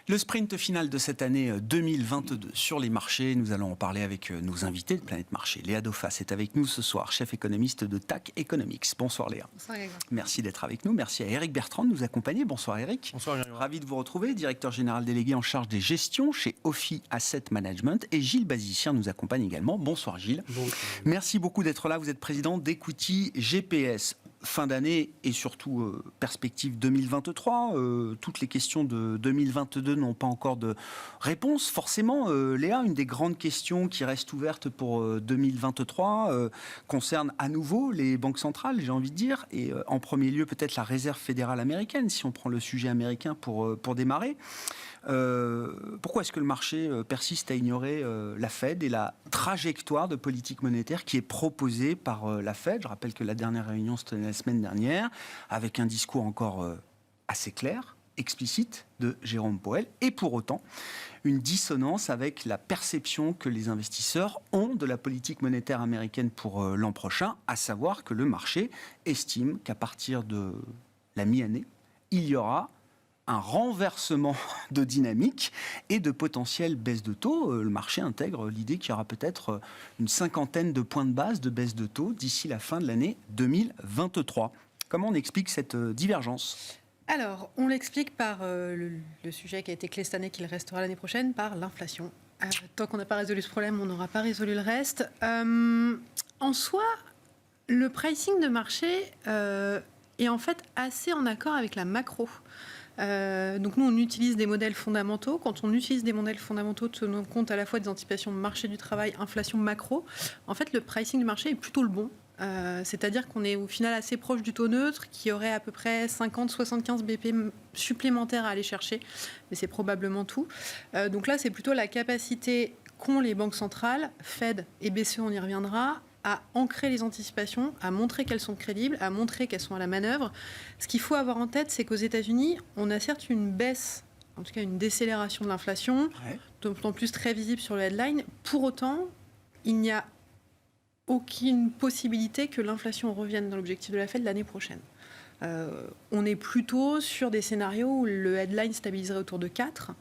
Le sprint final de cette année 2022 sur les marchés, nous allons en parler avec nos invités de Planète Marché. Léa Dauphas est avec nous ce soir, chef économiste de TAC Economics. Bonsoir Léa. Bonsoir Grégoire. Merci d'être avec nous. Merci à Eric Bertrand de nous accompagner. Bonsoir Eric. Bonsoir Grégoire. Ravi de vous retrouver, directeur général délégué en charge des gestions chez Ophi Asset Management. Et Gilles Bazicien nous accompagne également. Bonsoir Gilles. Bonsoir. Merci beaucoup d'être là. Vous êtes président d'Equity GPS. Fin d'année et surtout perspective 2023. Toutes les questions de 2022 n'ont pas encore de réponse. Forcément, Léa, une des grandes questions qui reste ouverte pour 2023 concerne à nouveau les banques centrales, j'ai envie de dire, et en premier lieu peut-être la Réserve fédérale américaine, si on prend le sujet américain pour démarrer. Pourquoi est-ce que le marché persiste à ignorer la Fed et la trajectoire de politique monétaire qui est proposée par la Fed? Je rappelle que la dernière réunion, c'était la semaine dernière, avec un discours encore assez clair, explicite de Jérôme Powell, et pour autant, une dissonance avec la perception que les investisseurs ont de la politique monétaire américaine pour l'an prochain, à savoir que le marché estime qu'à partir de la mi-année, il y aura un renversement de dynamique et de potentielle baisse de taux. Le marché intègre l'idée qu'il y aura peut-être une cinquantaine de points de base de baisse de taux d'ici la fin de l'année 2023. Comment on explique cette divergence ? Alors, on l'explique par le sujet qui a été clé cette année, qu'il restera l'année prochaine, par l'inflation. Tant qu'on n'a pas résolu ce problème, on n'aura pas résolu le reste. En soi, le pricing de marché est en fait assez en accord avec la macro. Donc nous, on utilise des modèles fondamentaux. Quand on utilise des modèles fondamentaux tenant compte à la fois des anticipations de marché du travail, inflation macro, en fait, le pricing du marché est plutôt le bon. C'est-à-dire qu'on est au final assez proche du taux neutre, qui aurait à peu près 50-75 BP supplémentaires à aller chercher, mais c'est probablement tout. Donc là, c'est plutôt la capacité qu'ont les banques centrales, Fed et BCE, on y reviendra, à ancrer les anticipations, à montrer qu'elles sont crédibles, à montrer qu'elles sont à la manœuvre. Ce qu'il faut avoir en tête, c'est qu'aux États-Unis, on a certes une baisse, en tout cas une décélération de l'inflation, d'autant plus très visible sur le headline. Pour autant, il n'y a aucune possibilité que l'inflation revienne dans l'objectif de la Fed l'année prochaine. On est plutôt sur des scénarios où le headline stabiliserait autour de 4.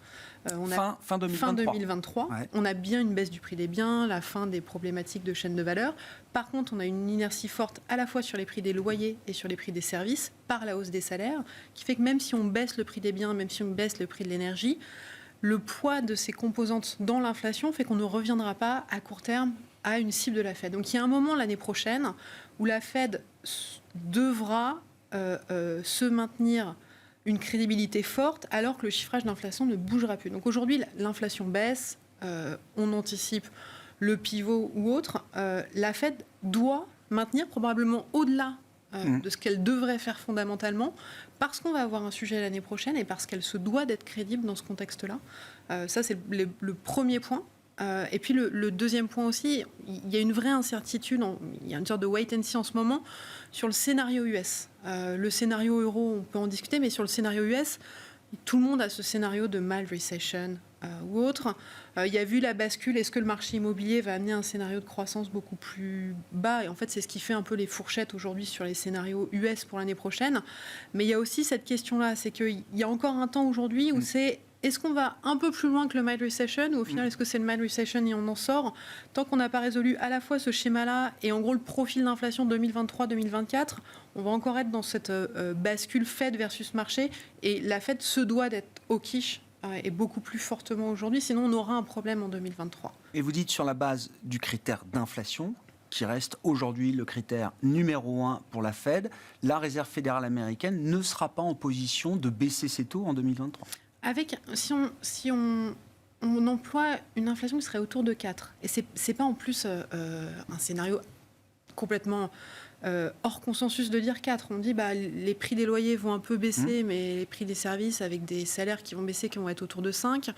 Fin 2023. Fin 2023. Ouais. On a bien une baisse du prix des biens, la fin des problématiques de chaîne de valeur. Par contre, on a une inertie forte à la fois sur les prix des loyers et sur les prix des services par la hausse des salaires, qui fait que même si on baisse le prix des biens, même si on baisse le prix de l'énergie, le poids de ces composantes dans l'inflation fait qu'on ne reviendra pas à court terme à une cible de la Fed. Donc il y a un moment l'année prochaine où la Fed devra se maintenir une crédibilité forte alors que le chiffrage d'inflation ne bougera plus. Donc aujourd'hui, l'inflation baisse, on anticipe le pivot ou autre. La Fed doit maintenir probablement au-delà de ce qu'elle devrait faire fondamentalement, parce qu'on va avoir un sujet l'année prochaine et parce qu'elle se doit d'être crédible dans ce contexte-là. Ça, c'est le premier point. Et puis le deuxième point aussi, il y a une vraie incertitude, il y a une sorte de wait and see en ce moment sur le scénario US. Le scénario euro, on peut en discuter, mais sur le scénario US, tout le monde a ce scénario de mild recession ou autre. Il y a vu la bascule, est-ce que le marché immobilier va amener un scénario de croissance beaucoup plus bas? Et en fait, c'est ce qui fait un peu les fourchettes aujourd'hui sur les scénarios US pour l'année prochaine. Mais il y a aussi cette question-là, c'est qu'il y a encore un temps aujourd'hui où c'est est-ce qu'on va un peu plus loin que le mild recession ou au final, est-ce que c'est le mild recession et on en sort? Tant qu'on n'a pas résolu à la fois ce schéma-là et en gros le profil d'inflation 2023-2024, on va encore être dans cette bascule Fed versus marché. Et la Fed se doit d'être au quiche et beaucoup plus fortement aujourd'hui, sinon on aura un problème en 2023. Et vous dites sur la base du critère d'inflation, qui reste aujourd'hui le critère numéro 1 pour la Fed, la Réserve fédérale américaine ne sera pas en position de baisser ses taux en 2023. Si on emploie une inflation qui serait autour de 4, et c'est pas en plus un scénario complètement hors consensus de dire 4. On dit les prix des loyers vont un peu baisser, mais les prix des services avec des salaires qui vont baisser, qui vont être autour de 5,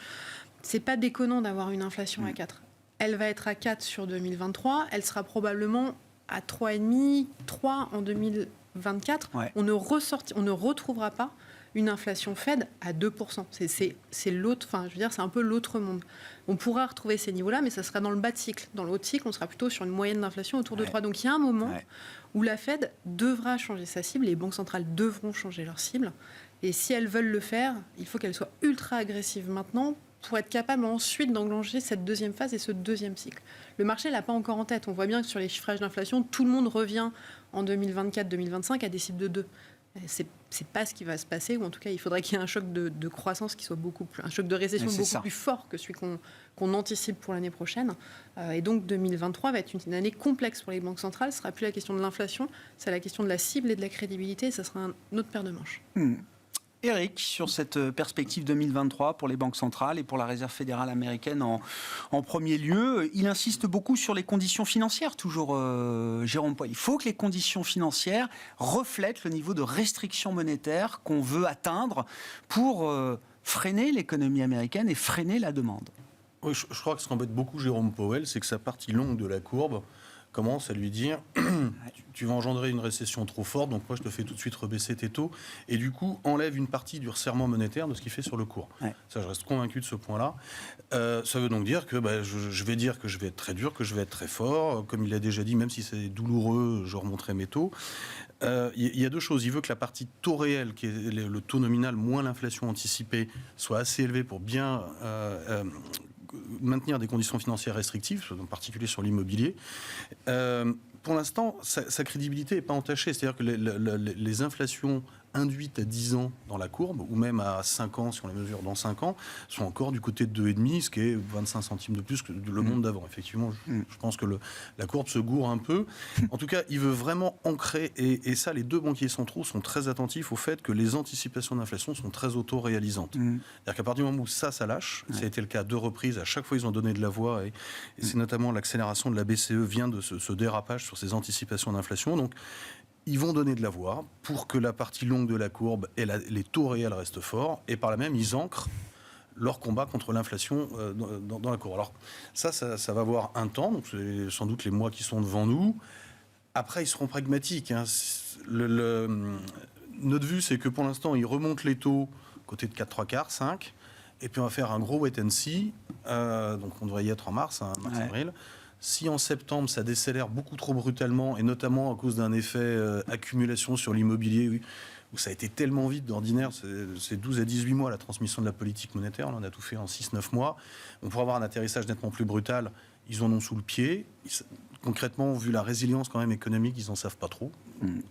c'est pas déconnant d'avoir une inflation à 4. Elle va être à 4 sur 2023, elle sera probablement à 3,5, 3 en 2024. Ouais. On ne retrouvera pas une inflation Fed à 2%. C'est l'autre, c'est un peu l'autre monde. On pourra retrouver ces niveaux-là, mais ça sera dans le bas de cycle. Dans le haut de cycle, on sera plutôt sur une moyenne d'inflation autour de 3. Donc il y a un moment où la Fed devra changer sa cible, les banques centrales devront changer leur cible, Et si elles veulent le faire, il faut qu'elles soient ultra agressives maintenant pour être capable ensuite d'englanger cette deuxième phase et ce deuxième cycle. Le marché ne l'a pas encore en tête. On voit bien que sur les chiffrages d'inflation, tout le monde revient en 2024-2025 à des cibles de 2. C'est pas ce qui va se passer, ou en tout cas, il faudrait qu'il y ait un choc de croissance qui soit un choc de récession beaucoup plus fort que celui qu'on anticipe pour l'année prochaine. Et donc 2023 va être une année complexe pour les banques centrales. Ce ne sera plus la question de l'inflation, c'est la question de la cible et de la crédibilité. Et ça sera une autre paire de manches. Éric, sur cette perspective 2023 pour les banques centrales et pour la Réserve fédérale américaine en premier lieu, il insiste beaucoup sur les conditions financières, toujours Jérôme Powell. Il faut que les conditions financières reflètent le niveau de restriction monétaire qu'on veut atteindre pour freiner l'économie américaine et freiner la demande. Oui, je crois que ce qu'embête beaucoup Jérôme Powell, c'est que sa partie longue de la courbe commence à lui dire tu vas engendrer une récession trop forte, donc moi je te fais tout de suite rebaisser tes taux, et du coup enlève une partie du resserrement monétaire de ce qu'il fait sur le cours. Ouais. Ça, je reste convaincu de ce point-là. Ça veut donc dire que je vais dire que je vais être très dur, que je vais être très fort, comme il l'a déjà dit, même si c'est douloureux, je remonterai mes taux. Il y a deux choses. Il veut que la partie taux réel, qui est le taux nominal moins l'inflation anticipée, soit assez élevée pour bien maintenir des conditions financières restrictives, en particulier sur l'immobilier. Pour l'instant, sa crédibilité n'est pas entachée. C'est-à-dire que les inflations induites à 10 ans dans la courbe, ou même à 5 ans, si on les mesure dans 5 ans, sont encore du côté de 2,5, ce qui est 25 centimes de plus que le monde d'avant. Effectivement, je pense que la courbe se gourre un peu. En tout cas, il veut vraiment ancrer, et ça, les deux banquiers centraux sont très attentifs au fait que les anticipations d'inflation sont très auto-réalisantes. C'est-à-dire qu'à partir du moment où ça lâche, ça a été le cas à 2 reprises, à chaque fois ils ont donné de la voix, et c'est notamment l'accélération de la BCE vient de ce dérapage sur ces anticipations d'inflation. Donc, ils vont donner de la voix pour que la partie longue de la courbe et les taux réels restent forts, et par là même, ils ancrent leur combat contre l'inflation dans la courbe. Alors ça va avoir un temps, donc c'est sans doute les mois qui sont devant nous. Après, ils seront pragmatiques. Notre vue, c'est que pour l'instant, ils remontent les taux côté de 4,75, 5, et puis on va faire un gros wait and see. Donc on devrait y être en mars-avril. Si en septembre, ça décélère beaucoup trop brutalement, et notamment à cause d'un effet accumulation sur l'immobilier, où ça a été tellement vite d'ordinaire, c'est 12 à 18 mois la transmission de la politique monétaire, là, on a tout fait en 6-9 mois, on pourra avoir un atterrissage nettement plus brutal, ils en ont sous le pied. Concrètement, vu la résilience quand même économique, ils n'en savent pas trop,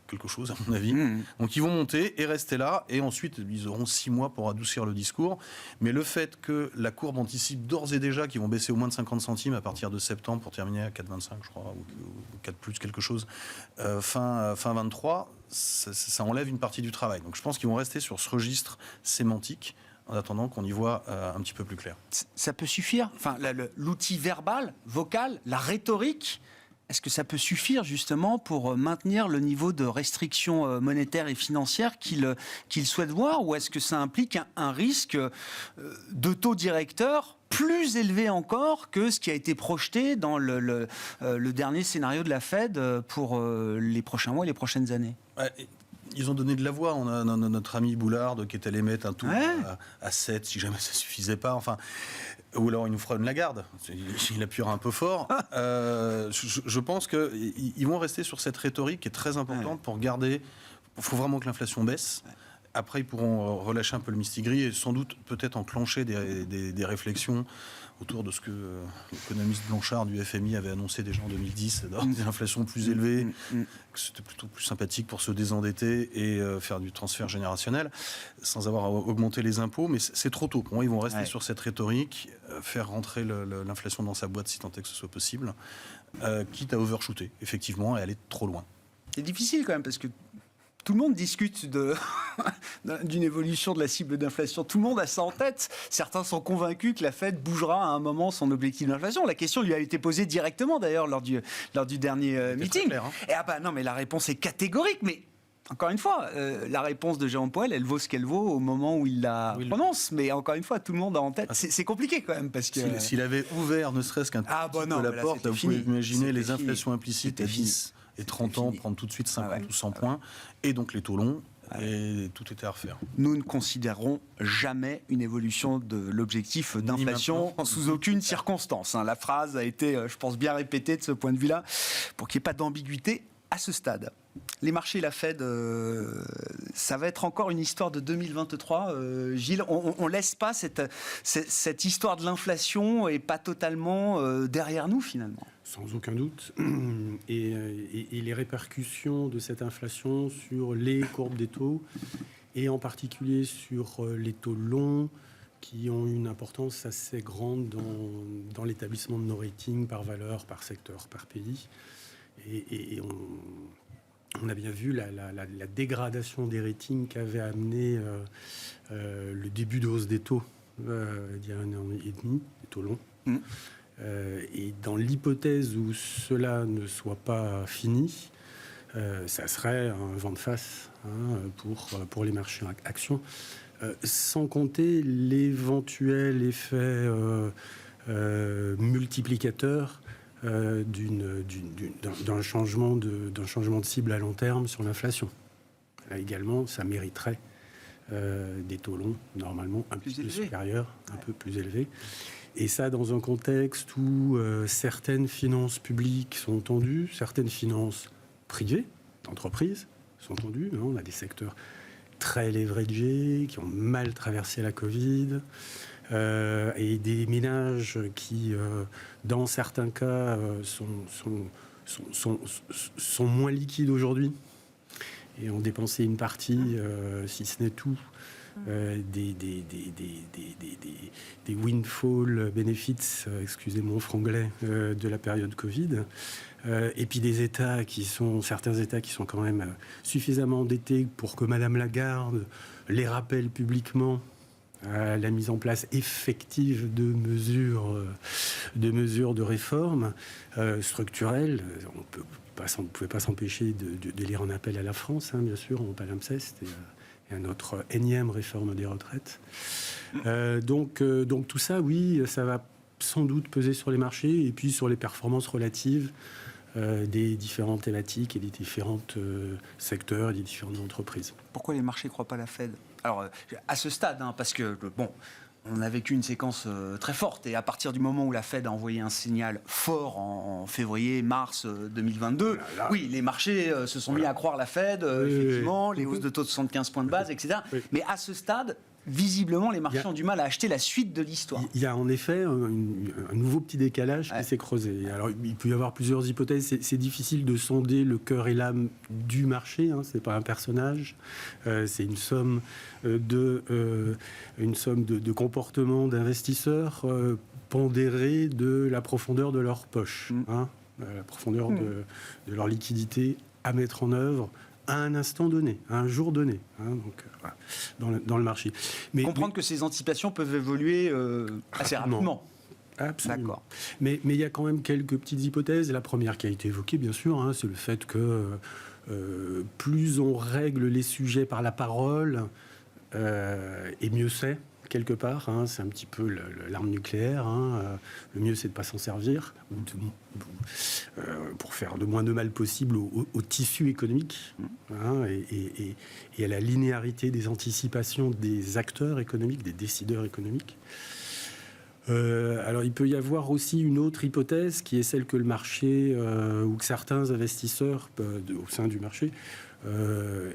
quelque chose à mon avis. Donc ils vont monter et rester là, et ensuite ils auront 6 mois pour adoucir le discours. Mais le fait que la courbe anticipe d'ores et déjà qu'ils vont baisser au moins de 50 centimes à partir de septembre pour terminer à 4,25 je crois, ou 4 plus quelque chose, fin 23, ça enlève une partie du travail. Donc je pense qu'ils vont rester sur ce registre sémantique en attendant qu'on y voit un petit peu plus clair. Ça peut suffire, enfin, l'outil verbal, vocal, la rhétorique, est-ce que ça peut suffire justement pour maintenir le niveau de restriction monétaire et financière qu'il souhaite voir, ou est-ce que ça implique un risque de taux directeur plus élevé encore que ce qui a été projeté dans le dernier scénario de la Fed pour les prochains mois et les prochaines années? Ils ont donné de la voix. On a notre ami Boulard qui est allé mettre un taux à 7 si jamais ça ne suffisait pas. Enfin, ou alors il nous fera une Lagarde. Il appuiera un peu fort. Je pense qu'ils vont rester sur cette rhétorique qui est très importante pour garder. Il faut vraiment que l'inflation baisse. Après, ils pourront relâcher un peu le mistigris et sans doute peut-être enclencher des réflexions autour de ce que l'économiste Blanchard du FMI avait annoncé déjà en 2010, d'avoir des inflations plus élevées, que c'était plutôt plus sympathique pour se désendetter et faire du transfert générationnel, sans avoir à augmenter les impôts. Mais c'est trop tôt. Pour moi, ils vont rester sur cette rhétorique, faire rentrer l'inflation dans sa boîte si tant est que ce soit possible, quitte à overshooter, effectivement, et aller trop loin. C'est difficile quand même, parce que tout le monde discute d'une évolution de la cible d'inflation. Tout le monde a ça en tête. Certains sont convaincus que la Fed bougera à un moment son objectif d'inflation. La question lui a été posée directement, d'ailleurs, lors du dernier meeting. Clair, hein. Et non, mais la réponse est catégorique. Mais encore une fois, la réponse de Jérôme Powell, elle vaut ce qu'elle vaut au moment où il la prononce. Mais encore une fois, tout le monde a en tête. C'est compliqué quand même. Parce que s'il avait ouvert ne serait-ce qu'un petit peu la porte, vous pouvez imaginer les inflations implicites à 10 et 30 ans, prendre tout de suite 50 ou 100 points, et donc les taux longs, et tout était à refaire. Nous ne considérons jamais une évolution de l'objectif d'inflation sous aucune circonstance. La phrase a été, je pense, bien répétée de ce point de vue-là, pour qu'il n'y ait pas d'ambiguïté à ce stade. Les marchés, la Fed, ça va être encore une histoire de 2023. Gilles, on ne laisse pas cette histoire de l'inflation et pas totalement derrière nous finalement. Sans aucun doute. Et les répercussions de cette inflation sur les courbes des taux, et en particulier sur les taux longs, qui ont une importance assez grande dans l'établissement de nos ratings par valeur, par secteur, par pays. Et on a bien vu la dégradation des ratings qu'avait amené le début de hausse des taux d'il y a 1 an et demi, les taux longs. Et dans l'hypothèse où cela ne soit pas fini, ça serait un vent de face pour les marchés actions, sans compter l'éventuel effet multiplicateur d'un changement de cible à long terme sur l'inflation. Là également, ça mériterait des taux longs, normalement un peu plus supérieurs, un peu plus élevés. Et ça, dans un contexte où certaines finances publiques sont tendues, certaines finances privées, d'entreprises, sont tendues. On a des secteurs très leveragés, qui ont mal traversé la Covid, et des ménages qui, dans certains cas, sont moins liquides aujourd'hui et ont dépensé une partie, si ce n'est tout, des windfall benefits, excusez mon franglais, de la période Covid, et puis certains États qui sont quand même suffisamment endettés pour que Madame Lagarde les rappelle publiquement à la mise en place effective de mesures de réforme structurelles. On ne pouvait pas s'empêcher de lire un appel à la France, bien sûr, en palimpseste, et à notre énième réforme des retraites. Donc tout ça, oui, ça va sans doute peser sur les marchés et puis sur les performances relatives des différentes thématiques et des différents secteurs et des différentes entreprises. Pourquoi les marchés ne croient pas à la Fed ? Alors, à ce stade, parce que, on a vécu une séquence très forte, et à partir du moment où la Fed a envoyé un signal fort en février, mars 2022, oui, les marchés se sont mis à croire la Fed, effectivement, les hausses de taux de 75 points de base, etc. Oui. Mais à ce stade, visiblement, les marchés ont du mal à acheter la suite de l'histoire. Il y a en effet un nouveau petit décalage qui s'est creusé. Alors, il peut y avoir plusieurs hypothèses. C'est difficile de sonder le cœur et l'âme du marché. C'est pas un personnage. C'est une somme de comportements d'investisseurs pondérés de la profondeur de leur poche, la profondeur de leur liquidité à mettre en œuvre à un instant donné, à un jour donné, dans le marché. Comprendre que ces anticipations peuvent évoluer assez rapidement. Absolument. D'accord. Mais il y a quand même quelques petites hypothèses. La première qui a été évoquée, bien sûr, c'est le fait que plus on règle les sujets par la parole, et mieux c'est, quelque part. C'est un petit peu l'arme nucléaire. Le mieux, c'est de ne pas s'en servir, pour faire le moins de mal possible au tissu économique, et à la linéarité des anticipations des acteurs économiques, des décideurs économiques. Alors, il peut y avoir aussi une autre hypothèse qui est celle que le marché, ou que certains investisseurs au sein du marché,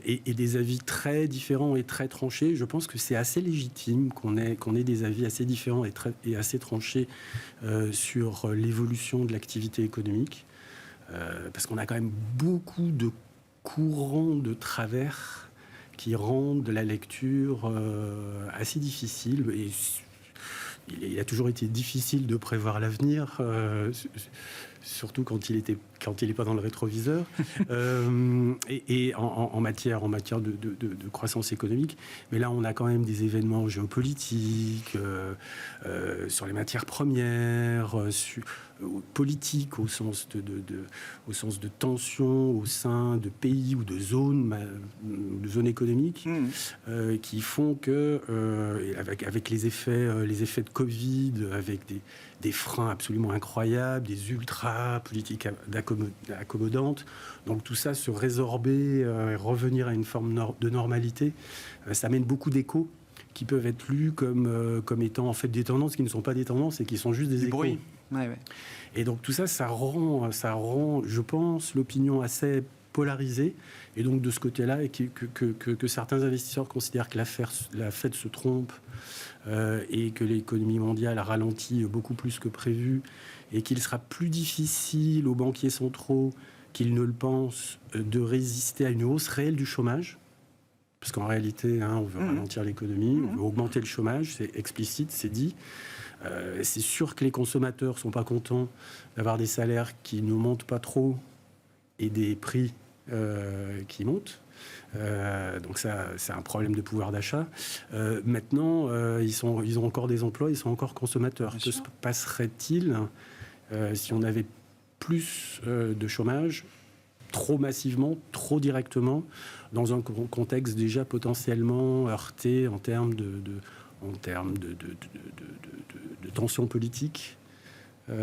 et des avis très différents et très tranchés. Je pense que c'est assez légitime qu'on ait des avis assez différents et assez tranchés sur l'évolution de l'activité économique, parce qu'on a quand même beaucoup de courants de travers qui rendent la lecture assez difficile. Et il a toujours été difficile de prévoir l'avenir, surtout quand il n'est pas dans le rétroviseur, et en matière de croissance économique. Mais là, on a quand même des événements géopolitiques, sur les matières premières, politiques au sens de tensions au sein de pays ou de zones économiques, qui font que, avec les effets de Covid, avec des freins absolument incroyables, des ultra-politiques accommodantes, donc tout ça se résorber et revenir à une forme de normalité, ça amène beaucoup d'échos qui peuvent être lus comme étant en fait des tendances qui ne sont pas des tendances et qui sont juste des échos. Ouais. Et donc tout ça, ça rend, je pense, l'opinion assez polarisé. Et donc, de ce côté-là, et que certains investisseurs considèrent que la Fed se trompe et que l'économie mondiale a ralenti beaucoup plus que prévu et qu'il sera plus difficile aux banquiers centraux qu'ils ne le pensent de résister à une hausse réelle du chômage. Parce qu'en réalité, on veut ralentir l'économie, on veut augmenter le chômage, c'est explicite, c'est dit. C'est sûr que les consommateurs ne sont pas contents d'avoir des salaires qui ne montent pas trop et des prix qui montent. Donc ça, c'est un problème de pouvoir d'achat. Maintenant, ils ont encore des emplois, ils sont encore consommateurs. Que se passerait-il si on avait plus de chômage, trop massivement, trop directement, dans un contexte déjà potentiellement heurté en termes de tensions politiques au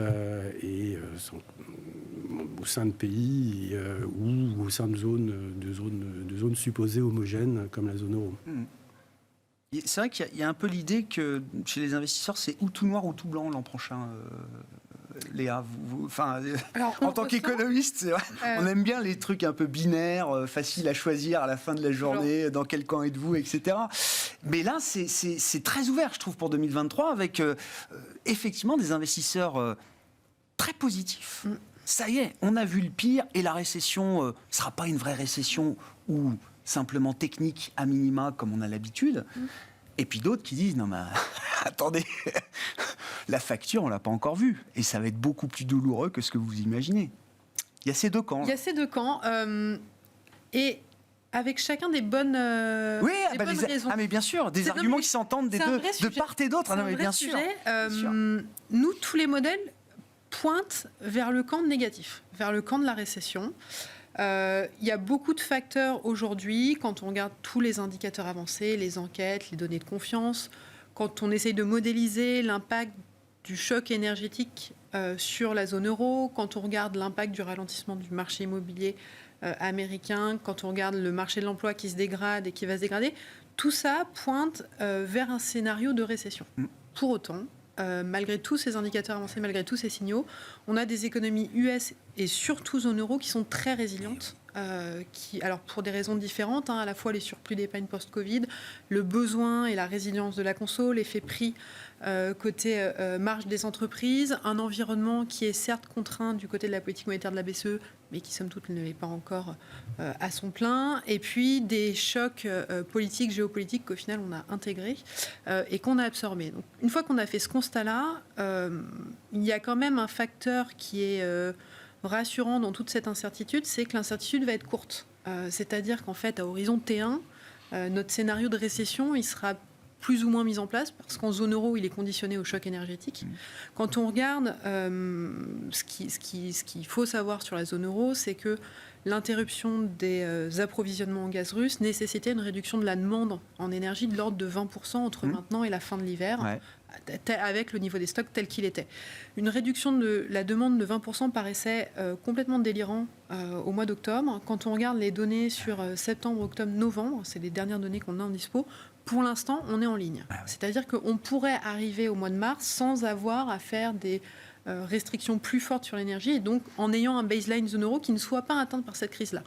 sein de pays ou au sein de zones supposées homogènes comme la zone euro. C'est vrai qu'il y a un peu l'idée que chez les investisseurs, c'est ou tout noir ou tout blanc l'an prochain. Léa, en tant qu'économiste, c'est vrai, on aime bien les trucs un peu binaires, faciles à choisir à la fin de la journée, dans quel camp êtes-vous, etc. Mais là, c'est très ouvert, je trouve, pour 2023, avec effectivement des investisseurs très positifs. Ça y est, on a vu le pire, et la récession ne sera pas une vraie récession ou simplement technique à minima, comme on a l'habitude. Et puis d'autres qui disent, non mais attendez, la facture, on ne l'a pas encore vue. Et ça va être beaucoup plus douloureux que ce que vous imaginez. Il y a ces deux camps. Il y a ces deux camps. Et avec chacun des bonnes, bonnes raisons. Ah mais bien sûr, des arguments qui s'entendent de part et d'autre. C'est un vrai sujet. Nous, tous les modèles pointent vers le camp négatif, vers le camp de la récession. Il y a beaucoup de facteurs aujourd'hui, quand on regarde tous les indicateurs avancés, les enquêtes, les données de confiance, quand on essaye de modéliser l'impact du choc énergétique sur la zone euro, quand on regarde l'impact du ralentissement du marché immobilier américain, quand on regarde le marché de l'emploi qui se dégrade et qui va se dégrader, tout ça pointe vers un scénario de récession. Pour autant, malgré tous ces indicateurs avancés, malgré tous ces signaux, on a des économies US et surtout zone euro qui sont très résilientes, alors pour des raisons différentes, à la fois les surplus d'épargne post-Covid, le besoin et la résilience de la conso, l'effet prix côté marge des entreprises, un environnement qui est certes contraint du côté de la politique monétaire de la BCE, mais qui somme toute ne l'est pas encore à son plein, et puis des chocs politiques, géopolitiques qu'au final on a intégrés et qu'on a absorbés. Donc, une fois qu'on a fait ce constat-là, il y a quand même un facteur qui est rassurant dans toute cette incertitude, c'est que l'incertitude va être courte. C'est-à-dire qu'en fait, à horizon T1, notre scénario de récession, il sera plus ou moins mis en place, parce qu'en zone euro, il est conditionné au choc énergétique. Quand on regarde ce qu'il faut savoir sur la zone euro, c'est que l'interruption des approvisionnements en gaz russe nécessitait une réduction de la demande en énergie de l'ordre de 20% entre maintenant et la fin de l'hiver, avec le niveau des stocks tel qu'il était. Une réduction de la demande de 20% paraissait complètement délirant au mois d'octobre. Quand on regarde les données sur septembre, octobre, novembre, c'est les dernières données qu'on a en dispo, pour l'instant, on est en ligne. C'est-à-dire qu'on pourrait arriver au mois de mars sans avoir à faire des restrictions plus fortes sur l'énergie, et donc en ayant un baseline zone euro qui ne soit pas atteint par cette crise-là.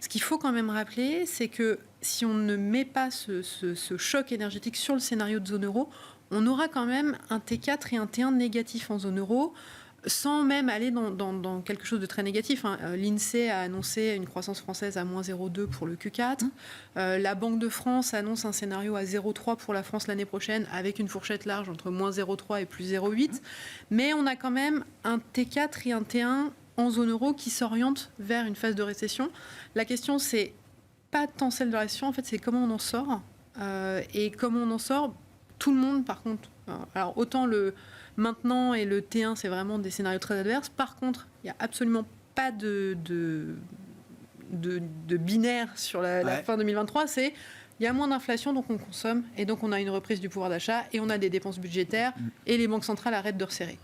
Ce qu'il faut quand même rappeler, c'est que si on ne met pas ce choc énergétique sur le scénario de zone euro, on aura quand même un T4 et un T1 négatif en zone euro, sans même aller dans quelque chose de très négatif. L'INSEE a annoncé une croissance française à moins 0,2 pour le Q4. La Banque de France annonce un scénario à 0,3 pour la France l'année prochaine, avec une fourchette large entre moins 0,3 et plus 0,8. Mais on a quand même un T4 et un T1 en zone euro qui s'orientent vers une phase de récession. La question, c'est pas tant celle de la récession, en fait, c'est comment on en sort. Et comment on en sort, tout le monde, par contre... Alors, autant le maintenant et le T1, c'est vraiment des scénarios très adverses. Par contre, il n'y a absolument pas de binaire sur la fin 2023. Il y a moins d'inflation, donc on consomme, et donc on a une reprise du pouvoir d'achat, et on a des dépenses budgétaires, et les banques centrales arrêtent de resserrer.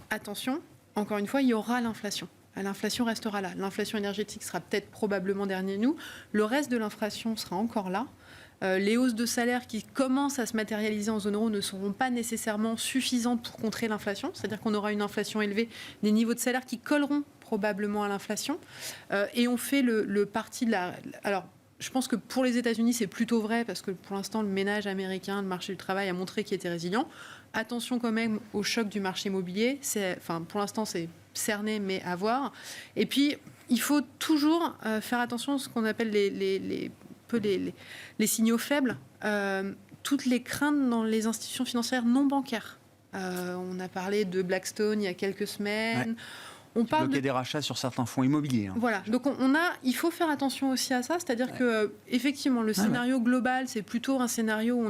Attention, encore une fois, il y aura l'inflation. L'inflation restera là. L'inflation énergétique sera peut-être probablement derrière nous. Le reste de l'inflation sera encore là. Les hausses de salaire qui commencent à se matérialiser en zone euro ne seront pas nécessairement suffisantes pour contrer l'inflation. C'est-à-dire qu'on aura une inflation élevée, des niveaux de salaire qui colleront probablement à l'inflation. Et on fait le parti de la... Alors, je pense que pour les États-Unis, c'est plutôt vrai, parce que pour l'instant, le ménage américain, le marché du travail a montré qu'il était résilient. Attention quand même au choc du marché immobilier. Pour l'instant, c'est cerné, mais à voir. Et puis, il faut toujours faire attention à ce qu'on appelle les signaux faibles. Toutes les craintes dans les institutions financières non bancaires. On a parlé de Blackstone il y a quelques semaines. Ouais. On parle des rachats sur certains fonds immobiliers. Hein. Voilà, donc il faut faire attention aussi à ça, c'est-à-dire que effectivement le scénario global, c'est plutôt un scénario où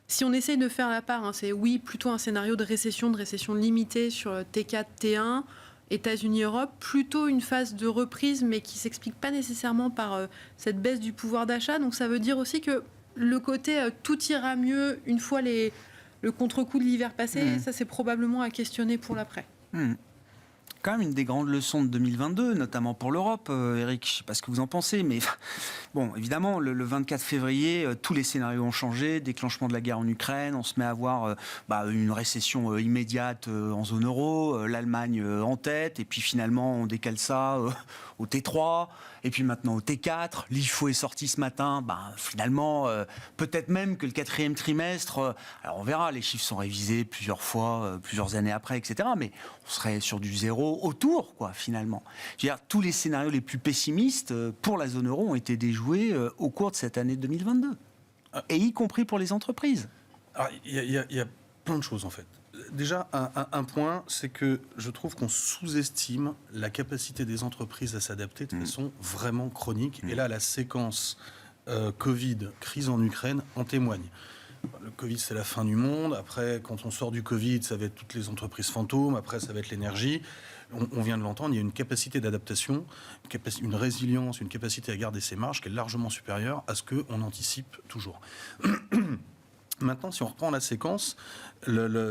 si on essaye de faire la part, c'est plutôt un scénario de récession limitée sur T4, T1, États-Unis, Europe, plutôt une phase de reprise, mais qui s'explique pas nécessairement par cette baisse du pouvoir d'achat. Donc ça veut dire aussi que le côté tout ira mieux une fois le contre-coup de l'hiver passé, ça c'est probablement à questionner pour l'après. Quand même une des grandes leçons de 2022, notamment pour l'Europe, Eric, je ne sais pas ce que vous en pensez, mais bon, évidemment, le 24 février, tous les scénarios ont changé, déclenchement de la guerre en Ukraine, on se met à avoir une récession immédiate en zone euro, l'Allemagne en tête, et puis finalement on décale ça au T3, et puis maintenant au T4, l'IFO est sorti ce matin, finalement, peut-être même que le 4e trimestre, alors on verra, les chiffres sont révisés plusieurs fois, plusieurs années après, etc., mais on serait sur du zéro autour, quoi, finalement. Je veux dire, tous les scénarios les plus pessimistes pour la zone euro ont été déjoués au cours de cette année 2022, et y compris pour les entreprises. Il y a plein de choses, en fait. Déjà, un point, c'est que je trouve qu'on sous-estime la capacité des entreprises à s'adapter de façon vraiment chronique. Et là, la séquence Covid, crise en Ukraine, en témoigne. Le Covid, c'est la fin du monde. Après, quand on sort du Covid, ça va être toutes les entreprises fantômes. Après, ça va être l'énergie. On vient de l'entendre, il y a une capacité d'adaptation, une résilience, une capacité à garder ses marges qui est largement supérieure à ce qu'on anticipe toujours. Maintenant, si on reprend la séquence,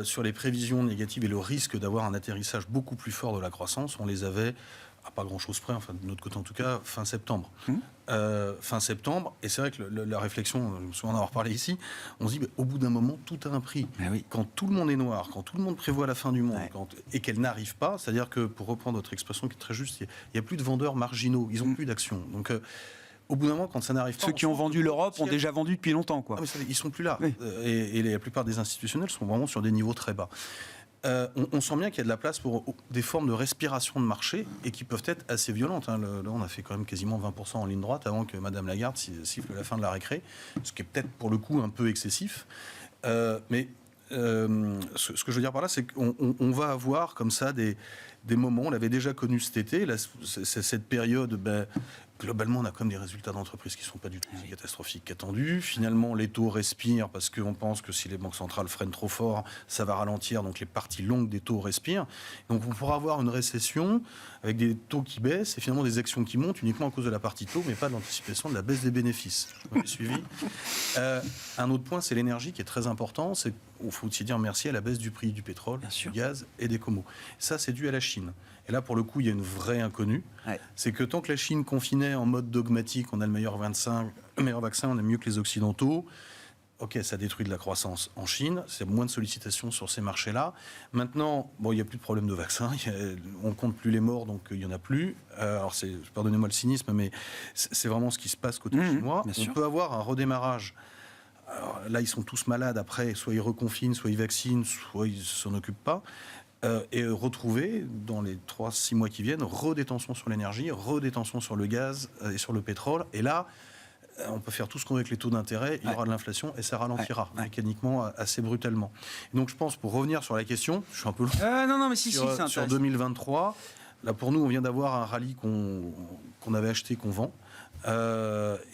sur les prévisions négatives et le risque d'avoir un atterrissage beaucoup plus fort de la croissance, on les avait, à pas grand-chose près, enfin de notre côté en tout cas, fin septembre. Fin septembre, et c'est vrai que la réflexion, je me souviens d'en avoir parlé ici, on se dit, au bout d'un moment, tout a un prix. Quand tout le monde est noir, quand tout le monde prévoit la fin du monde, et qu'elle n'arrive pas, c'est-à-dire que, pour reprendre votre expression qui est très juste, il n'y a plus de vendeurs marginaux, ils n'ont plus d'action. Donc, au bout d'un moment, quand ça n'arrive pas... Ceux qui ont vendu l'Europe ont déjà vendu depuis longtemps, quoi. Ils ne sont plus là. Et la plupart des institutionnels sont vraiment sur des niveaux très bas. On sent bien qu'il y a de la place pour des formes de respiration de marché et qui peuvent être assez violentes. Là, on a fait quand même quasiment 20% en ligne droite avant que Madame Lagarde siffle la fin de la récré, ce qui est peut-être pour le coup un peu excessif. Mais ce que je veux dire par là, c'est qu'on va avoir comme ça des moments, on l'avait déjà connu cet été, là, cette période... globalement, on a comme des résultats d'entreprises qui ne sont pas du tout aussi catastrophiques qu'attendus. Finalement, les taux respirent parce qu'on pense que si les banques centrales freinent trop fort, ça va ralentir. Donc, les parties longues des taux respirent. Donc, on pourra avoir une récession avec des taux qui baissent et finalement des actions qui montent uniquement à cause de la partie taux, mais pas de l'anticipation de la baisse des bénéfices. Vous m'avez suivi. Un autre point, c'est l'énergie qui est très important. Il faut aussi dire merci à la baisse du prix du pétrole, du gaz et des comos. Ça, c'est dû à la Chine. Et là, pour le coup, il y a une vraie inconnue. C'est que tant que la Chine confinait en mode dogmatique, on a le meilleur vaccin, on est mieux que les Occidentaux. Ok, ça détruit de la croissance en Chine, c'est moins de sollicitations sur ces marchés-là. Maintenant, il n'y a plus de problème de vaccin, on compte plus les morts, donc il n'y en a plus. Alors, pardonnez-moi le cynisme, mais c'est vraiment ce qui se passe côté chinois. On peut avoir un redémarrage. Alors, là, ils sont tous malades après, soit ils reconfinent, soit ils vaccinent, soit ils ne s'en occupent pas. Et retrouver, dans les 3-6 mois qui viennent, redétention sur l'énergie, redétention sur le gaz et sur le pétrole. Et là, on peut faire tout ce qu'on veut avec les taux d'intérêt, il y aura de l'inflation et ça ralentira mécaniquement assez brutalement. Et donc je pense, pour revenir sur la question, je suis un peu long, non, mais sur 2023, là pour nous, on vient d'avoir un rallye qu'on avait acheté, qu'on vend.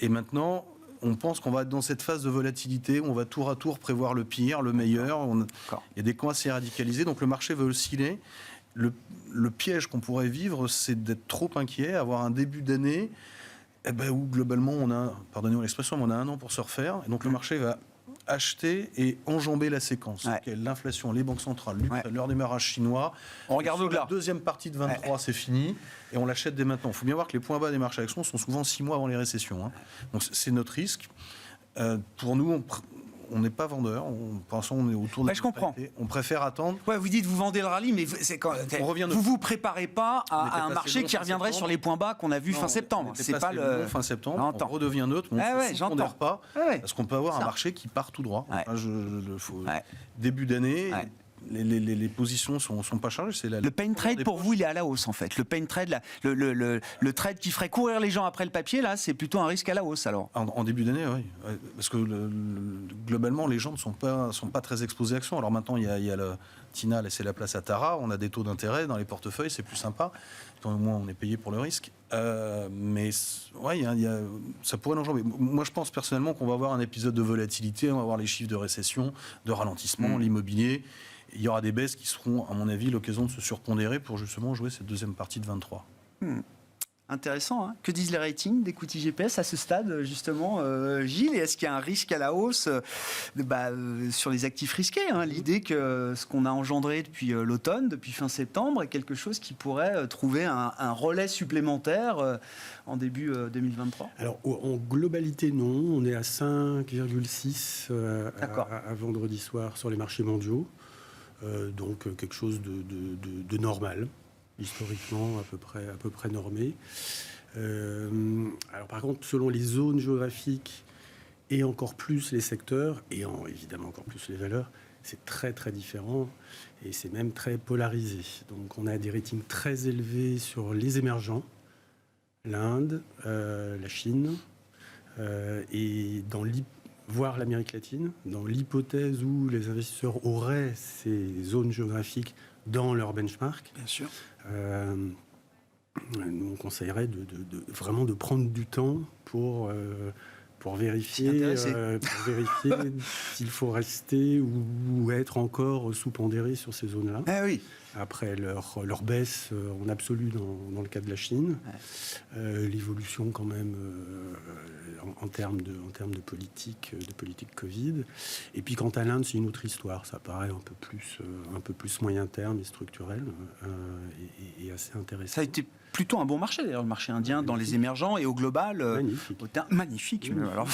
Et maintenant... on pense qu'on va être dans cette phase de volatilité où on va tour à tour prévoir le pire, le meilleur. Il y a des camps assez radicalisés, donc le marché va osciller. Le piège qu'on pourrait vivre, c'est d'être trop inquiet, avoir un début d'année où globalement, pardonnez-moi l'expression, mais on a un an pour se refaire. Et donc le marché va acheter et enjamber la séquence. L'inflation, les banques centrales, leur démarrage chinois. On regarde au-delà. La deuxième partie de 23, c'est fini. Et on l'achète dès maintenant. Il faut bien voir que les points bas des marchés actions sont souvent 6 mois avant les récessions. Donc c'est notre risque. Pour nous, on n'est pas vendeur. Pour l'instant, on est autour de je comprends. On préfère attendre. Ouais, vous dites vous vendez le rallye, mais vous vous préparez pas à un marché qui reviendrait sur les points bas qu'on a vus fin septembre. C'est pas le fin septembre. On redevient neutre, mais on ne pondère pas parce qu'on peut avoir un marché qui part tout droit. Début d'année. Les positions sont pas chargées. Le pain trade pour vous, il est à la hausse en fait. Le pain trade, le trade qui ferait courir les gens après le papier, là, c'est plutôt un risque à la hausse alors. En début d'année, oui, parce que globalement, les gens ne sont pas très exposés à l'actions. Alors maintenant, il y a le Tina, laissez la place à Tara. On a des taux d'intérêt dans les portefeuilles, c'est plus sympa. Au moins, on est payé pour le risque. Mais ouais, ça pourrait nous jouer. Moi, je pense personnellement qu'on va avoir un épisode de volatilité. On va avoir les chiffres de récession, de ralentissement, l'immobilier. Il y aura des baisses qui seront, à mon avis, l'occasion de se surpondérer pour justement jouer cette deuxième partie de 23. Intéressant. Hein. Que disent les ratings d'Equity GPS à ce stade, justement, Gilles? Et est-ce qu'il y a un risque à la hausse sur les actifs risqués, hein? L'idée que ce qu'on a engendré depuis l'automne, depuis fin septembre, est quelque chose qui pourrait trouver un relais supplémentaire en début 2023? Alors, en globalité, non. On est à 5,6 à vendredi soir sur les marchés mondiaux. Donc quelque chose de normal, historiquement à peu près normé. Alors par contre, selon les zones géographiques et encore plus les secteurs, et évidemment encore plus les valeurs, c'est très très différent et c'est même très polarisé. Donc on a des ratings très élevés sur les émergents, l'Inde, la Chine, et voire l'Amérique latine, dans l'hypothèse où les investisseurs auraient ces zones géographiques dans leur benchmark. Bien sûr. Nous, on conseillerait vraiment de prendre du temps pour vérifier s'il faut rester ou être encore sous-pondéré sur ces zones-là. Ah oui. Après leur baisse en absolu dans le cas de la Chine, l'évolution quand même en termes de politique Covid. Et puis quant à l'Inde, c'est une autre histoire. Ça paraît un peu plus moyen terme et structurel et assez intéressant. Ça a été plutôt un bon marché d'ailleurs, le marché indien dans les émergents et au global. Magnifique. Alors,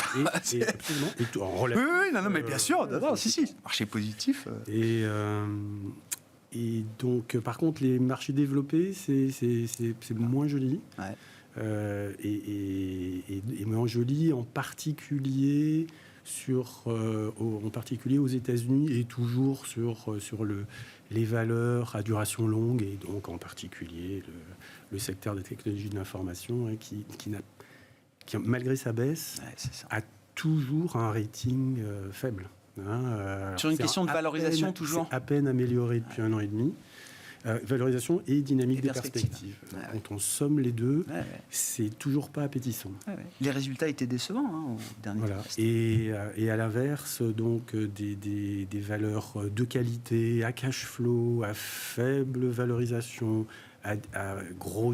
et absolument. Et tout, en relais. Oui, non, mais bien sûr. Si. Marché positif. Et donc, par contre, les marchés développés, c'est moins joli. Ouais. Et moins joli, en particulier aux États-Unis et toujours sur les valeurs à duration longue, et donc en particulier le secteur des technologies de l'information, hein, qui malgré sa baisse, a toujours un rating faible. Sur une question de valorisation, toujours à peine amélioré depuis 1 an et demi. Valorisation et dynamique des perspectives. Quand on somme les deux, c'est toujours pas appétissant. Les résultats étaient décevants au dernier trimestre. Et à l'inverse, donc des valeurs de qualité, à cash flow, à faible valorisation, à gros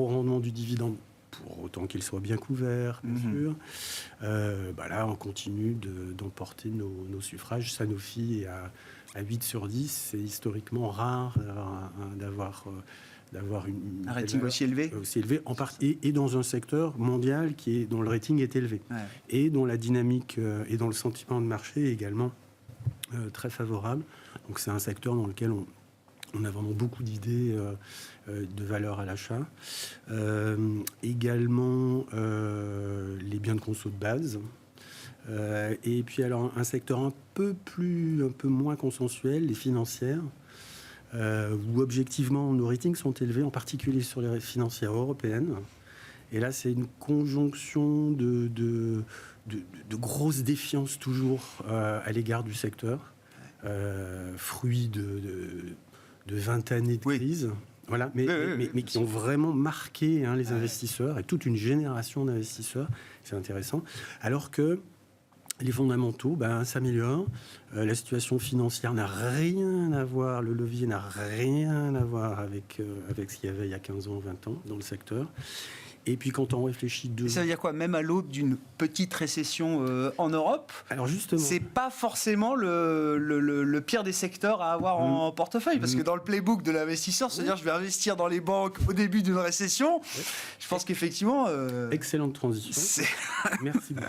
rendement du dividende, pour autant qu'il soit bien couvert, bien sûr. Là, on continue d'emporter nos suffrages. Sanofi est à 8 sur 10. C'est historiquement rare d'avoir un rating aussi élevé. En partie, et dans un secteur mondial dont le rating est élevé. Et dont la dynamique et dont le sentiment de marché est également très favorable. Donc c'est un secteur dans lequel on a vraiment beaucoup d'idées de valeur à l'achat. Également, les biens de conso de base. Et puis, alors, un secteur un peu moins consensuel, les financières, où objectivement, nos ratings sont élevés, en particulier sur les financières européennes. Et là, c'est une conjonction de grosses défiances toujours à l'égard du secteur, fruit de 20 années de crise. Voilà, mais qui ont vraiment marqué les investisseurs et toute une génération d'investisseurs. C'est intéressant. Alors que les fondamentaux s'améliorent. La situation financière n'a rien à voir, le levier n'a rien à voir avec ce qu'il y avait il y a 15 ans, 20 ans dans le secteur. Et puis quand on réfléchit Ça veut dire quoi? Même à l'aube d'une petite récession en Europe, alors justement, c'est pas forcément le pire des secteurs à avoir en portefeuille. Parce que dans le playbook de l'investisseur, se dire je vais investir dans les banques au début d'une récession, je pense qu'effectivement... excellente transition. Merci beaucoup.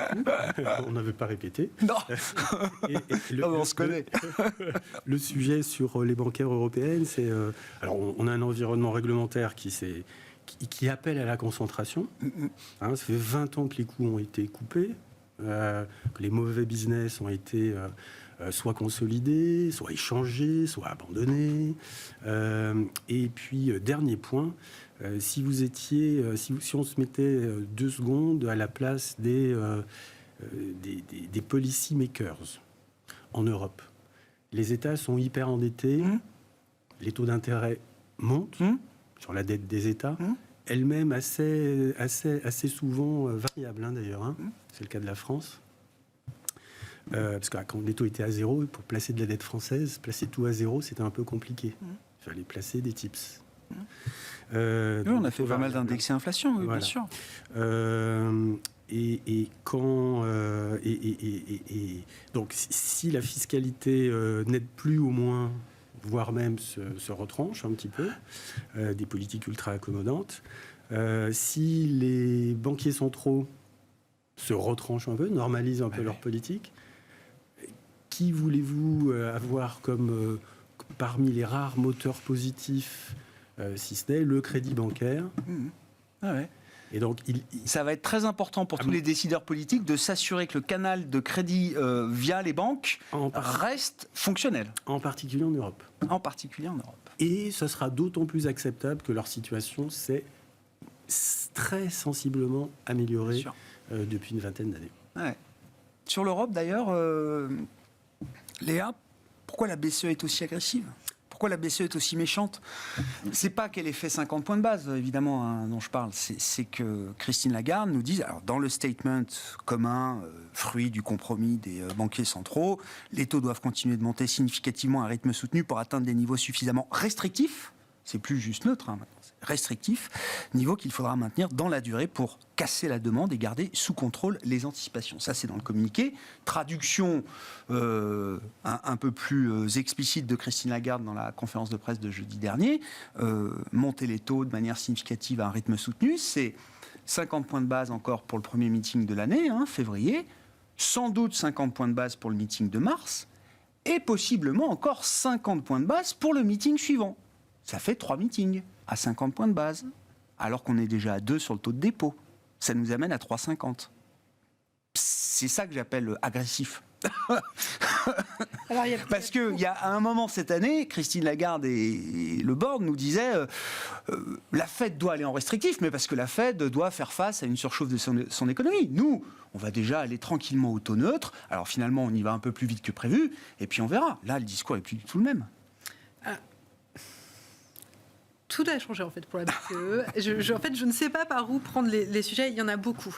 On n'avait pas répété. Non, On se connaît. Le sujet sur les bancaires européennes, c'est... alors on a un environnement réglementaire qui appelle à la concentration. Ça fait 20 ans que les coûts ont été coupés, que les mauvais business ont été soit consolidés, soit échangés, soit abandonnés. Et puis, dernier point, si on se mettait 2 secondes à la place des policy makers en Europe, les États sont hyper endettés, les taux d'intérêt montent sur la dette des États, elle-même assez souvent variable, d'ailleurs. C'est le cas de la France. Parce que quand les taux étaient à zéro, pour placer de la dette française, placer tout à zéro, c'était un peu compliqué. Il fallait placer des tips. Oui, on a fait pas mal d'indexés inflation, oui, voilà. Bien sûr. Donc, si la fiscalité n'aide plus au moins, voire même se retranche un petit peu, des politiques ultra accommodantes, si les banquiers centraux se retranchent un peu, normalisent un peu leur politique, qui voulez-vous avoir comme parmi les rares moteurs positifs, si ce n'est le crédit bancaire? Et donc, ça va être très important pour tous les décideurs politiques de s'assurer que le canal de crédit via les banques reste fonctionnel. En particulier en Europe. En particulier en Europe. Et ce sera d'autant plus acceptable que leur situation s'est très sensiblement améliorée depuis une vingtaine d'années. Ouais. Sur l'Europe, d'ailleurs, Léa, pourquoi la BCE est aussi agressive ? Pourquoi la BCE est aussi méchante? C'est pas qu'elle ait fait 50 points de base, évidemment, dont je parle. C'est que Christine Lagarde nous dit, alors dans le statement commun, fruit du compromis des banquiers centraux, les taux doivent continuer de monter significativement à un rythme soutenu pour atteindre des niveaux suffisamment restrictifs. C'est plus juste neutre, maintenant, c'est restrictif, niveau qu'il faudra maintenir dans la durée pour casser la demande et garder sous contrôle les anticipations. Ça, c'est dans le communiqué. Traduction un peu plus explicite de Christine Lagarde dans la conférence de presse de jeudi dernier. Monter les taux de manière significative à un rythme soutenu, c'est 50 points de base encore pour le premier meeting de l'année, février, sans doute 50 points de base pour le meeting de mars, et possiblement encore 50 points de base pour le meeting suivant. Ça fait 3 meetings à 50 points de base, alors qu'on est déjà à 2 sur le taux de dépôt. Ça nous amène à 3,50. C'est ça que j'appelle agressif. Parce qu'il y a un moment cette année, Christine Lagarde et le board nous disaient la Fed doit aller en restrictif, mais parce que la Fed doit faire face à une surchauffe de son économie. Nous, on va déjà aller tranquillement au taux neutre. Alors finalement, on y va un peu plus vite que prévu, et puis on verra. Là, le discours est plus du tout le même. Tout a changé en fait pour la BCE. En fait, je ne sais pas par où prendre les sujets. Il y en a beaucoup.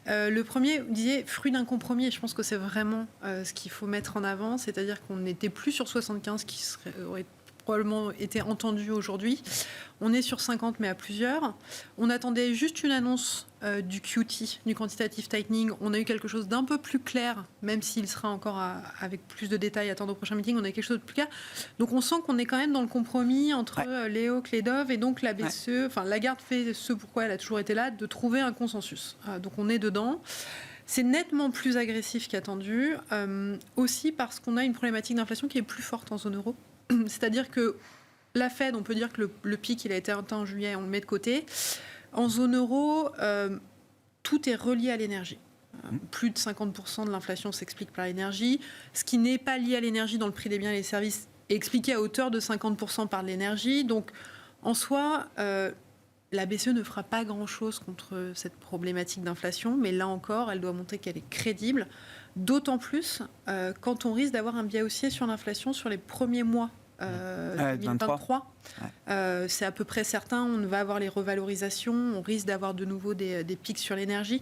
Le premier, vous disiez, fruit d'un compromis. Et je pense que c'est vraiment ce qu'il faut mettre en avant. C'est-à-dire qu'on n'était plus sur 75 qui aurait probablement été entendu aujourd'hui. On est sur 50, mais à plusieurs. On attendait juste une annonce du QT, du quantitative tightening. On a eu quelque chose d'un peu plus clair, même s'il sera encore avec plus de détails à attendre au prochain meeting. On a eu quelque chose de plus clair. Donc on sent qu'on est quand même dans le compromis entre les hawks, les doves, et donc la BCE, enfin Lagarde fait ce pourquoi elle a toujours été là, de trouver un consensus. Donc on est dedans. C'est nettement plus agressif qu'attendu, aussi parce qu'on a une problématique d'inflation qui est plus forte en zone euro. C'est-à-dire que la Fed, on peut dire que le pic, il a été atteint en juillet, on le met de côté. En zone euro, tout est relié à l'énergie. Plus de 50% de l'inflation s'explique par l'énergie. Ce qui n'est pas lié à l'énergie dans le prix des biens et des services est expliqué à hauteur de 50% par l'énergie. Donc, en soi, la BCE ne fera pas grand-chose contre cette problématique d'inflation, mais là encore, elle doit montrer qu'elle est crédible. D'autant plus quand on risque d'avoir un biais haussier sur l'inflation sur les premiers mois 2023. C'est à peu près certain. On va avoir les revalorisations. On risque d'avoir de nouveau des pics sur l'énergie.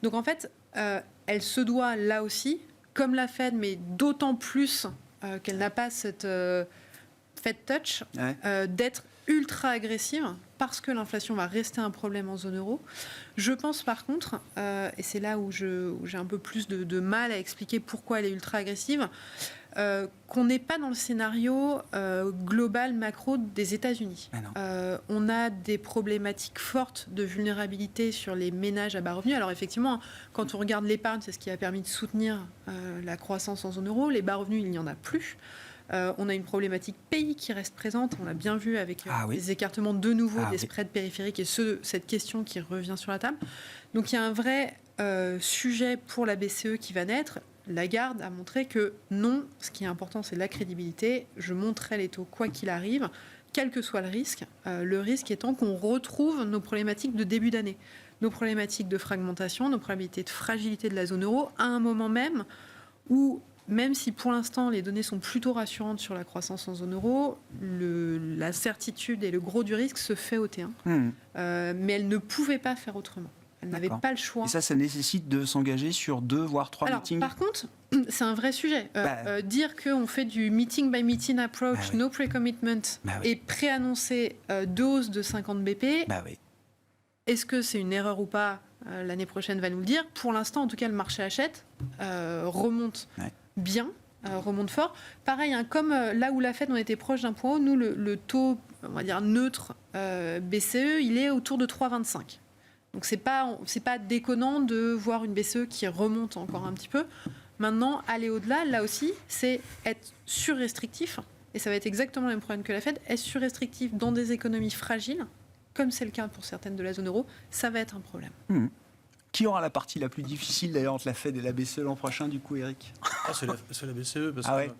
Donc en fait, elle se doit là aussi, comme la Fed, mais d'autant plus qu'elle n'a pas cette Fed touch, d'être ultra agressive parce que l'inflation va rester un problème en zone euro. Je pense par contre, et c'est là où j'ai un peu plus de mal à expliquer pourquoi elle est ultra agressive, qu'on n'est pas dans le scénario global macro des États-Unis. On a des problématiques fortes de vulnérabilité sur les ménages à bas revenus. Alors effectivement, quand on regarde l'épargne, c'est ce qui a permis de soutenir la croissance en zone euro. Les bas revenus, il n'y en a plus. On a une problématique pays qui reste présente. On l'a bien vu avec les écartements de nouveau des spreads périphériques et cette question qui revient sur la table. Donc il y a un vrai sujet pour la BCE qui va naître. Lagarde a montré que non, ce qui est important, c'est la crédibilité. Je monterai les taux quoi qu'il arrive, quel que soit le risque. Le risque étant qu'on retrouve nos problématiques de début d'année, nos problématiques de fragmentation, nos problématiques de fragilité de la zone euro, à un moment même où, même si pour l'instant les données sont plutôt rassurantes sur la croissance en zone euro, la certitude et le gros du risque se fait au T1. Mais elle ne pouvait pas faire autrement. Elle n'avait pas le choix. Et ça nécessite de s'engager sur 2 voire 3 meetings. Par contre, c'est un vrai sujet. Dire qu'on fait du meeting by meeting approach, no pre-commitment, et préannoncer 2 hausses de 50 BP, est-ce que c'est une erreur ou pas? L'année prochaine va nous le dire. Pour l'instant, en tout cas, le marché achète, remonte bien, remonte fort. Pareil, comme là où la Fed, on était proche d'un point haut, nous, le taux, on va dire neutre BCE, il est autour de 3,25. Donc c'est pas déconnant de voir une BCE qui remonte encore un petit peu. Maintenant, aller au-delà, là aussi, c'est être surrestrictif. Et ça va être exactement le même problème que la Fed. Être surrestrictif dans des économies fragiles, comme c'est le cas pour certaines de la zone euro, ça va être un problème. Qui aura la partie la plus difficile d'ailleurs entre la Fed et la BCE l'an prochain, du coup, Eric? C'est la BCE, parce que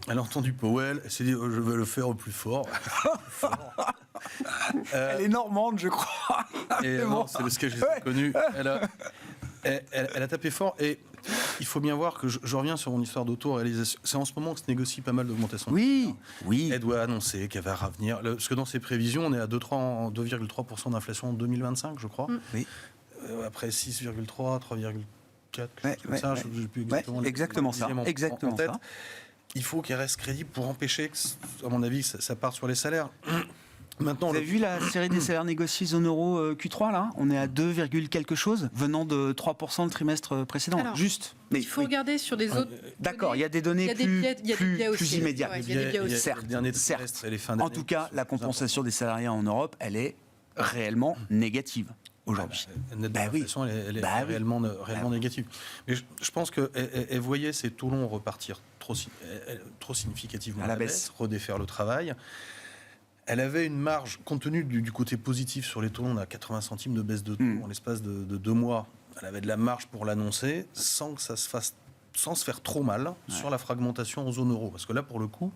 elle a entendu Powell, elle s'est dit je vais le faire au plus fort. Elle est normande, je crois. Et non, c'est le sketch que j'ai connu. Elle a tapé fort, et il faut bien voir que je reviens sur mon histoire d'auto-réalisation. C'est en ce moment que se négocie pas mal d'augmentation. Oui. Elle doit annoncer qu'elle va revenir. Parce que dans ses prévisions, on est à 2,3% d'inflation en 2025, je crois. Oui. Après 6,3, 3,4, comme ça. Je sais plus exactement ça. Exactement en tête. ça. Il faut qu'elle reste crédible pour empêcher, à mon avis, que ça parte sur les salaires. Maintenant, vous avez vu la série des salaires négociés zone euro Q3 là? On est à 2, quelque chose venant de 3% le trimestre précédent. Alors, juste. Mais il faut regarder sur des autres. D'accord, il y a des données plus immédiates. Il y a des biais aussi. Certes. En tout cas, la compensation des salariés en Europe, elle est réellement négative aujourd'hui. Elle est réellement négative. Mais je pense qu'elle voyait ces taux longs repartir trop significativement à la baisse, redéfaire le travail. Elle avait une marge, compte tenu du côté positif sur les taux longs, on a 80 centimes de baisse de taux en l'espace de 2 mois. Elle avait de la marge pour l'annoncer sans que ça se fasse, sans se faire trop mal sur la fragmentation en zone euro. Parce que là, pour le coup,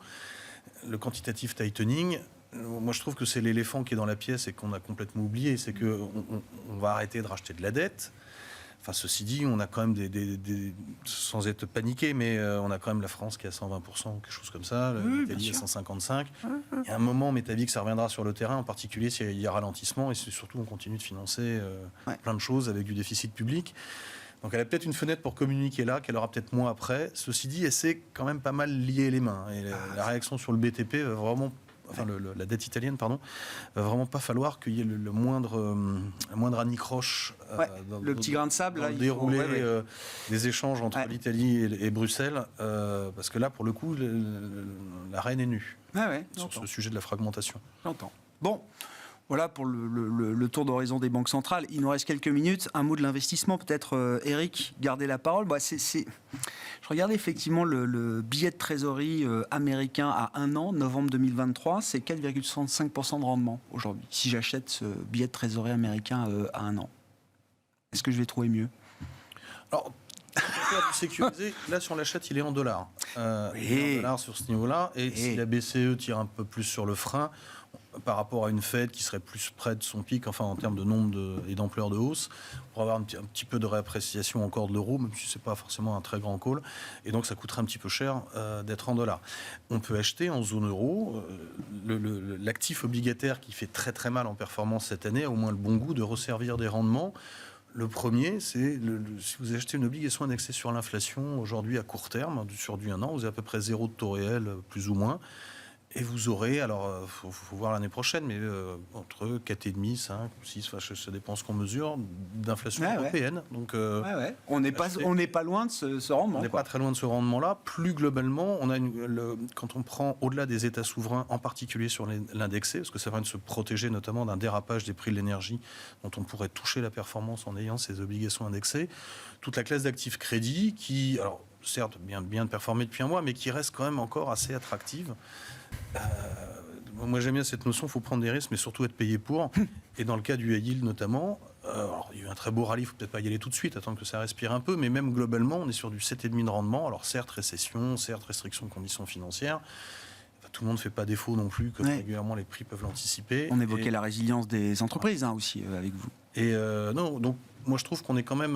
le quantitative tightening, moi je trouve que c'est l'éléphant qui est dans la pièce et qu'on a complètement oublié. C'est qu'on va arrêter de racheter de la dette. Enfin, ceci dit, on a quand même sans être paniqué, mais on a quand même la France qui est à 120%, quelque chose comme ça, l'Italie à 155. Il y a un moment, mais t'as dit que ça reviendra sur le terrain, en particulier s'il y a ralentissement, et c'est surtout on continue de financer plein de choses avec du déficit public. Donc elle a peut-être une fenêtre pour communiquer là, qu'elle aura peut-être moins après. Ceci dit, elle s'est quand même pas mal lié les mains. Et la réaction sur le BTP va vraiment... Enfin, la dette italienne, pardon, va vraiment pas falloir qu'il y ait le moindre anicroche le petit grain de sable là, déroulé des échanges entre l'Italie et Bruxelles, parce que là, pour le coup, la reine est nue sur ce sujet de la fragmentation. J'entends. Bon. Voilà pour le tour d'horizon des banques centrales. Il nous reste quelques minutes. Un mot de l'investissement, peut-être, Eric, gardez la parole. Je regardais effectivement le billet de trésorerie américain à 1 an, novembre 2023, c'est 4,65% de rendement aujourd'hui, si j'achète ce billet de trésorerie américain à 1 an. Est-ce que je vais trouver mieux? Alors, pour faire du sécurisé, là, si on l'achète, il est en dollars. Il est en dollars sur ce niveau-là. Et si la BCE tire un peu plus sur le frein, par rapport à une Fed qui serait plus près de son pic, enfin en termes de nombre et d'ampleur de hausse, pour avoir un petit peu de réappréciation encore de l'euro, même si ce n'est pas forcément un très grand call, et donc ça coûterait un petit peu cher d'être en dollars. On peut acheter en zone euro, l'actif obligataire qui fait très très mal en performance cette année a au moins le bon goût de resservir des rendements. Le premier, c'est si vous achetez une obligation indexée sur l'inflation aujourd'hui à court terme, sur du 1 an, vous avez à peu près 0 de taux réel, plus ou moins. Et vous aurez, alors faut voir l'année prochaine, mais entre 4,5, 5, 6, ça dépend ce qu'on mesure, d'inflation européenne. Donc, on n'est pas loin de ce rendement. On n'est pas très loin de ce rendement-là. Plus globalement, quand on prend au-delà des États souverains, en particulier sur l'indexé, parce que ça va se protéger notamment d'un dérapage des prix de l'énergie, dont on pourrait toucher la performance en ayant ces obligations indexées, toute la classe d'actifs crédits qui, alors certes bien de performer depuis un mois, mais qui reste quand même encore assez attractive. Moi j'aime bien cette notion, il faut prendre des risques mais surtout être payé pour, et dans le cas du high yield notamment, alors, il y a eu un très beau rallye, il ne faut peut-être pas y aller tout de suite, attendre que ça respire un peu, mais même globalement on est sur du 7,5 de rendement, alors certes récession, certes restriction de conditions financières, tout le monde ne fait pas défaut non plus, comme régulièrement les prix peuvent l'anticiper. On évoquait la résilience des entreprises aussi avec vous. Et non, donc moi je trouve qu'on est quand même...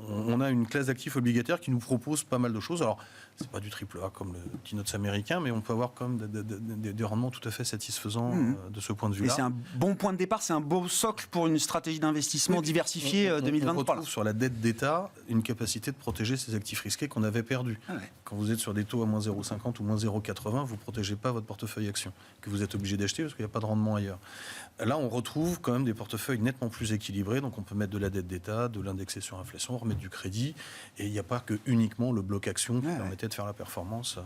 on a une classe d'actifs obligataires qui nous propose pas mal de choses. Alors, c'est pas du triple A comme le petit notes américain, mais on peut avoir quand même des rendements tout à fait satisfaisants de ce point de vue-là. Et c'est un bon point de départ, c'est un beau socle pour une stratégie d'investissement diversifiée 2023. On retrouve sur la dette d'État une capacité de protéger ces actifs risqués qu'on avait perdus. Quand vous êtes sur des taux à moins 0,50 ou moins 0,80, vous ne protégez pas votre portefeuille action, que vous êtes obligé d'acheter parce qu'il n'y a pas de rendement ailleurs. Là, on retrouve quand même des portefeuilles nettement plus équilibrés, donc on peut mettre de la dette d'État, de l'indexer sur inflation, remettre du crédit, et il n'y a pas que uniquement le bloc action qui permettait de faire la performance,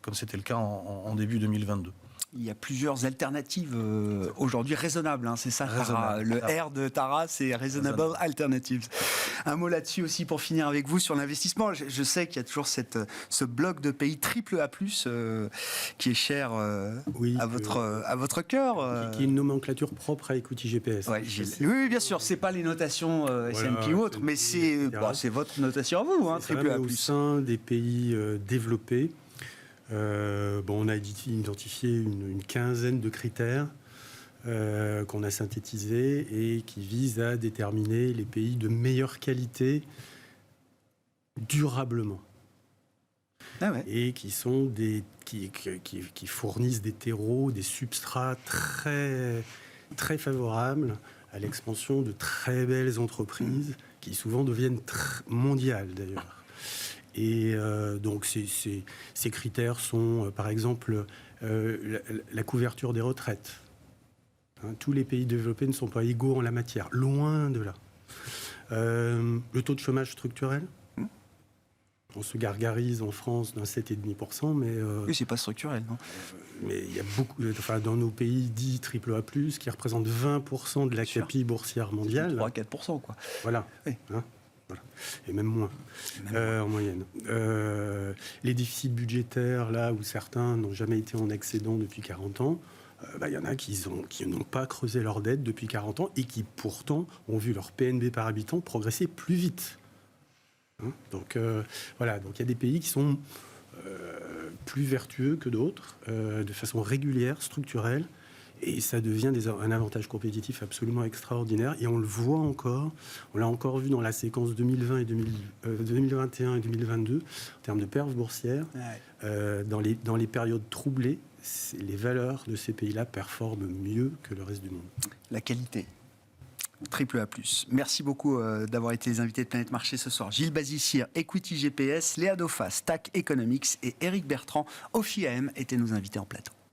comme c'était le cas en début 2022. Il y a plusieurs alternatives aujourd'hui raisonnables, c'est ça, Tara. Le R de Tara, c'est Reasonable Alternatives. Un mot là-dessus aussi pour finir avec vous sur l'investissement. Je sais qu'il y a toujours ce bloc de pays triple A+, qui est cher à votre cœur. Qui est une nomenclature propre à Equity GPS. Oui, bien sûr, c'est pas les notations S&P ou autres, mais c'est votre notation à vous, triple A+. Au sein des pays développés, on a identifié une quinzaine de critères qu'on a synthétisés et qui visent à déterminer les pays de meilleure qualité durablement. Et qui sont qui fournissent des terreaux, des substrats très, très favorables à l'expansion de très belles entreprises qui souvent deviennent mondiales d'ailleurs. Et donc ces critères sont, par exemple, la couverture des retraites. Tous les pays développés ne sont pas égaux en la matière, loin de là. Le taux de chômage structurel. On se gargarise en France d'un 7,5%, mais... oui, c'est pas structurel, non mais il y a beaucoup... dans nos pays dits AAA+, qui représentent 20% de la capille boursière mondiale... 3-4%, quoi. Voilà. Oui. Et même moins, en moyenne. Les déficits budgétaires, là où certains n'ont jamais été en excédent depuis 40 ans, y en a qui n'ont pas creusé leur dette depuis 40 ans et qui pourtant ont vu leur PNB par habitant progresser plus vite. Donc il y a des pays qui sont plus vertueux que d'autres, de façon régulière, structurelle, et ça devient un avantage compétitif absolument extraordinaire. Et on le voit encore, on l'a encore vu dans la séquence 2021 et 2022, en termes de perf boursière. Dans les périodes troublées, les valeurs de ces pays-là performent mieux que le reste du monde. La qualité. Triple A+. Merci beaucoup d'avoir été les invités de Planète Marché ce soir. Gilles Bazissire, Equity GPS, Léa Dauphas, TAC Economics et Éric Bertrand, OFIAM étaient nos invités en plateau.